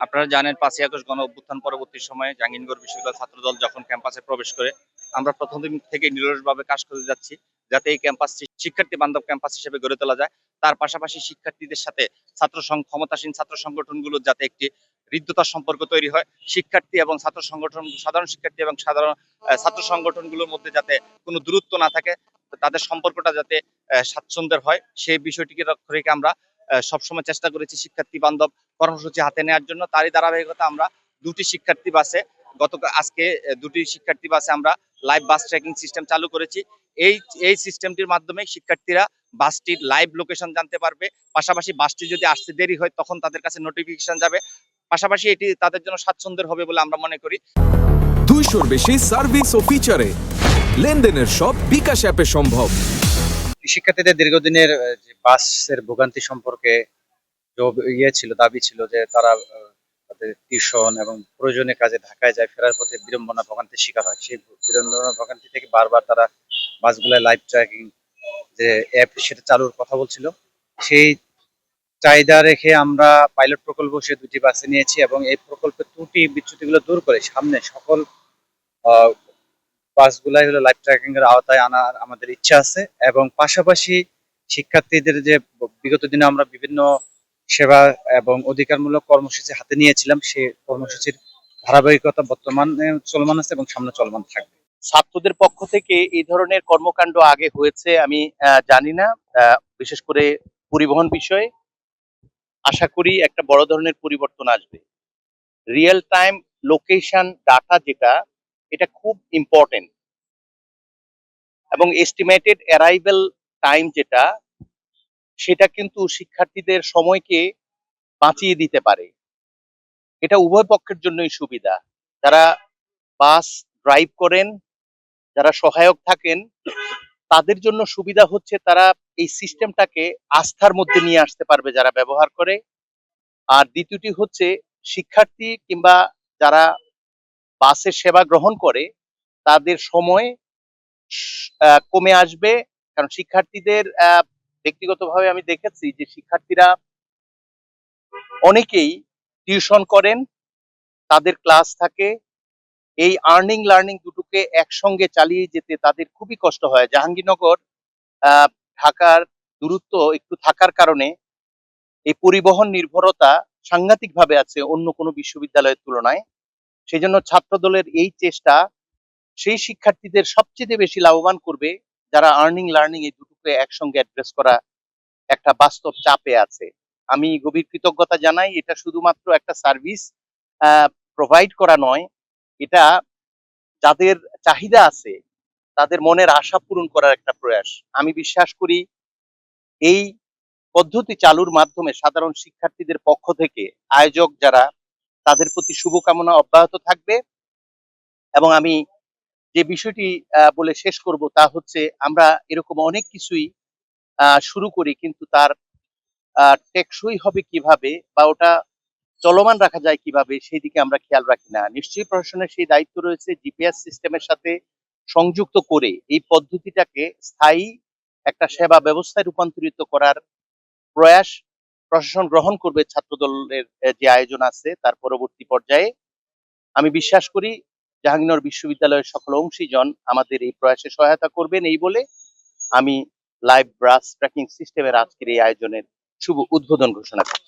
আপনারা জানেন ৫ই আগস্ট গণ অভ্যুত্থান পরবর্তী সময়ে জাহাঙ্গীরনগর বিশ্ববিদ্যালয় ছাত্রদল যখন ক্যাম্পাসে প্রবেশ করে, আমরা প্রথম দিন থেকে নিরলসভাবে কাজ করে যাচ্ছি যাতে এই ক্যাম্পাসটি শিক্ষার্থী বান্ধব ক্যাম্পাস হিসেবে গড়ে তোলা যায়। তার পাশাপাশি শিক্ষার্থীদের সাথে ক্ষমতাসীন ছাত্র সংগঠনগুলোর যাতে একটি হৃদ্যতার সম্পর্ক তৈরি হয়। শিক্ষার্থী এবং ছাত্র সংগঠন, সাধারণ শিক্ষার্থী এবং সাধারণ ছাত্র সংগঠনগুলোর মধ্যে যাতে কোনো দূরত্ব না থাকে, তাদের সম্পর্কটা যাতে স্বাচ্ছন্দ্যের হয়, সেই বিষয়টিকে লক্ষ্য রেখে আমরা সবসময় চেষ্টা করেছি শিক্ষার্থী বান্ধব কর্মসূচি হাতে নেওয়ার জন্য। তারই ধারাবাহিকতা আমরা দুটি শিক্ষার্থী বাসে আজকে দুটি শিক্ষার্থী বাসে আমরা লাইভ বাস ট্র্যাকিং সিস্টেম চালু করেছি। এই এই সিস্টেমটির মাধ্যমে শিক্ষার্থীরা বাসটির লাইভ লোকেশন জানতে পারবে। পাশাপাশি বাসটি যদি আসতে দেরি হয় তখন তাদের কাছে নোটিফিকেশন যাবে। পাশাপাশি এটি তাদের জন্য স্বাচ্ছন্দ্যের হবে বলে আমরা মনে করি। 200-র বেশি সার্ভিস ও ফিচারে লেনদেনের সব বিকাশ অ্যাপে সম্ভব। শিক্ষার্থীদের দীর্ঘদিনের যে বাসের ভোগান্তি সম্পর্কে দাবি ছিল যে তারা তাদের টিউশন এবং প্রয়োজনীয় কাজে ঢাকায় যায়, ফেরার পথে বিড়ম্বনা ভোগান্তির শিকার হয়। সেই বিড়ম্বনা ভোগান্তি থেকে বারবার তারা বাসগুলোয় লাইভ ট্র্যাকিং যে অ্যাপ সেটা চালুর কথা বলছিল। সেই চাহিদা রেখে আমরা পাইলট প্রকল্প সে দুটি বাসে নিয়েছি এবং এই প্রকল্পের ত্রুটি বিচ্যুতিগুলো দূর করে সামনে সকল বাসগুলাই হলো লাইভ ট্র্যাকিং এর আওতায় আনার আমাদের ইচ্ছা আছে। এবং পাশাপাশি শিক্ষার্থীদের যে বিগত দিনে আমরা বিভিন্ন সেবা এবং অধিকারমূলক কর্মসূচি হাতে নিয়েছিলাম, সেই কর্মসূচির ধারাবাহিকতা বর্তমানে চলমান আছে এবং সামনে চলমান থাকবে। ছাত্রদের পক্ষ থেকে এই ধরনের কর্মকাণ্ড আগে হয়েছে আমি জানি না, বিশেষ করে পরিবহন বিষয়ে আশা করি একটা বড় ধরনের পরিবর্তন আসবে। রিয়েল টাইম লোকেশন ডাটা যেটা, এটা খুব ইম্পর্টেন্ট, এবং এস্টিমেটেড অ্যারাইভেল টাইম যেটা, সেটা কিন্তু শিক্ষার্থীদের সময়কে বাঁচিয়ে দিতে পারে। এটা উভয় পক্ষের জন্যই সুবিধা। যারা বাস ড্রাইভ করেন, যারা সহায়ক থাকেন, তাদের জন্য সুবিধা হচ্ছে তারা এই সিস্টেমটাকে আস্থার মধ্যে নিয়ে আসতে পারবে যারা ব্যবহার করে। আর দ্বিতীয়টি হচ্ছে শিক্ষার্থী কিংবা যারা বাসের সেবা গ্রহণ করে তাদের সময় কমে আসবে। কারণ শিক্ষার্থীদের ব্যক্তিগতভাবে আমি দেখেছি যে শিক্ষার্থীরা অনেকেই টিউশন করেন, তাদের ক্লাস থাকে, এই আর্নিং লার্নিং দুটোকে একসঙ্গে চালিয়ে যেতে তাদের খুবই কষ্ট হয়। জাহাঙ্গীরনগর ঢাকার দূরত্ব একটু থাকার কারণে এই পরিবহন নির্ভরতা সাংঘাতিক ভাবে আছে অন্য কোনো বিশ্ববিদ্যালয়ের তুলনায়। সেই জন্য ছাত্র দলের এই চেষ্টা সেই শিক্ষার্থীদের সবচেয়ে বেশি লাভবান করবে যারা আর্নিং লার্নিং এই দুটোকে একসঙ্গে অ্যাড্রেস করা একটা বাস্তব চাপে আছে। আমি গভীর কৃতজ্ঞতা জানাই। এটা শুধুমাত্র একটা সার্ভিস প্রোভাইড করা নয়, এটা যাদের চাহিদা আছে তাদের মনের আশা পূরণ করার একটা প্রয়াস। আমি বিশ্বাস করি এই পদ্ধতি চালুর মাধ্যমে সাধারণ শিক্ষার্থীদের পক্ষ থেকে আয়োজক যারা, তাদের প্রতি শুভকামনা অব্যাহত থাকবে। এবং আমি যে বিষয়টি বলে শেষ করব তা হচ্ছে, আমরা এরকম অনেক কিছুই শুরু করি, কিন্তু তার টেকসই হবে কিভাবে বা ওটা চলমান রাখা যায় কিভাবে সেই দিকে আমরা খেয়াল রাখি না। নিশ্চয়ই প্রশাসনের সেই দায়িত্ব রয়েছে জিপিএস সিস্টেমের সাথে সংযুক্ত করে এই পদ্ধতিটাকে স্থায়ী একটা সেবা ব্যবস্থায় রূপান্তরিত করার প্রয়াস প্রশাসন গ্রহণ করবে। ছাত্র দলের যে আয়োজন আছে তার পরবর্তী পর্যায়ে আমি বিশ্বাস করি জাহাঙ্গীরনগর বিশ্ববিদ্যালয়ের সকল অংশীজন আমাদের এই প্রয়াসে সহায়তা করবেন। এই বলে আমি লাইভ বাস ট্র্যাকিং সিস্টেমের আজকের এই আয়োজনের শুভ উদ্বোধন ঘোষণা করি।